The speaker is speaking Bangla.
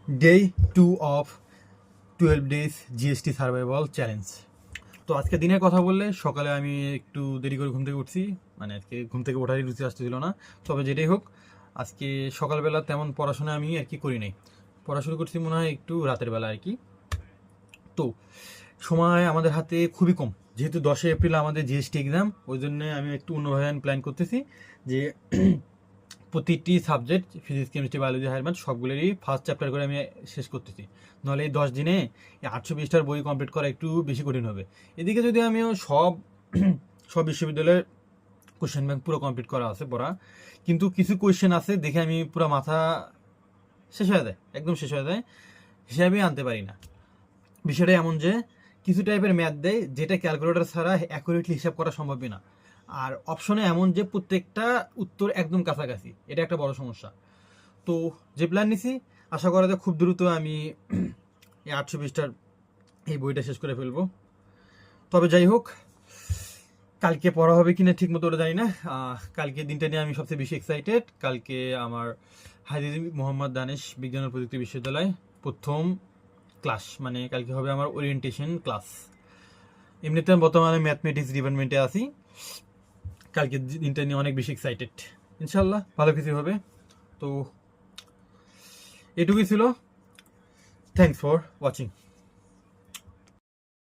Day 2 of 12 days GST survival challenge. তো আজকে দিনের কথা বললে সকালে আমি একটু দেরি করে ঘুম থেকে উঠছি, মানে আজকে ঘুম থেকে ওঠারই রুচি আসতেছিল না। তবে যেটাই হোক, আজকে সকালবেলা তেমন পড়াশোনা আমি আর কি করি নাই, পড়াশুনো করছি মনে হয় একটু রাতের বেলা আর কি। তো সময় আমাদের হাতে খুবই কম, যেহেতু 10 এপ্রিল আমাদের জিএসটি এক্সাম, ওই জন্য আমি একটু অন্যভাবে প্ল্যান করতেছি যে প্রতিটি subject physics chemistry biology higher math সবগুলোরই ফার্স্ট চ্যাপ্টার করে আমি শেষ করতেছি। নাহলে এই 10 দিনে এই 800 পৃষ্ঠার বই কমপ্লিট করা একটু বেশি কঠিন হবে। এদিকে যদি আমিও সব সব বিশ্ববিদ্যালয়ের কোশ্চেন ব্যাংক পুরো কমপ্লিট করা আছে পড়া, কিন্তু কিছু কোয়েশ্চেন আছে দেখে আমি পুরো মাথা শেষ হয়ে যায়, একদম শেষ হয়ে যায়, হিসাবেই আনতে পারি না। বিষয়টা এমন যে কিছু টাইপের ম্যাথ দেয় যেটা ক্যালকুলেটর ছাড়া অ্যাকুরেটলি হিসাব করা সম্ভবই না, আর অপশনে এমন যে প্রত্যেকটা উত্তর একদম কাছাকাছি, এটা একটা বড় সমস্যা। তো যে প্ল্যান নিছি, আশা করা যায় খুব দ্রুত আমি এই 800 পৃষ্ঠার এই বইটা শেষ করে ফেলবো। তবে যাই হোক, কালকে পড়া হবে কিনা ঠিক মতো ওটা জানি না। কালকে দিনটা নিয়ে আমি সবচেয়ে বেশি এক্সাইটেড। কালকে আমার হাজী মোহাম্মদ দানেশ বিজ্ঞান ও প্রযুক্তি বিশ্ববিদ্যালয় প্রথম ক্লাস, মানে কালকে হবে আমার ওরিয়েন্টেশন ক্লাস। এমনিতে আমি বর্তমানে ম্যাথমেটিক্স ডিপার্টমেন্টে আছি। কালকে দিনটা নিয়ে অনেক বেশি এক্সাইটেড, ইনশাল্লাহ ভালো কিছু হবে। তো এটুকুই ছিল। Thanks for watching.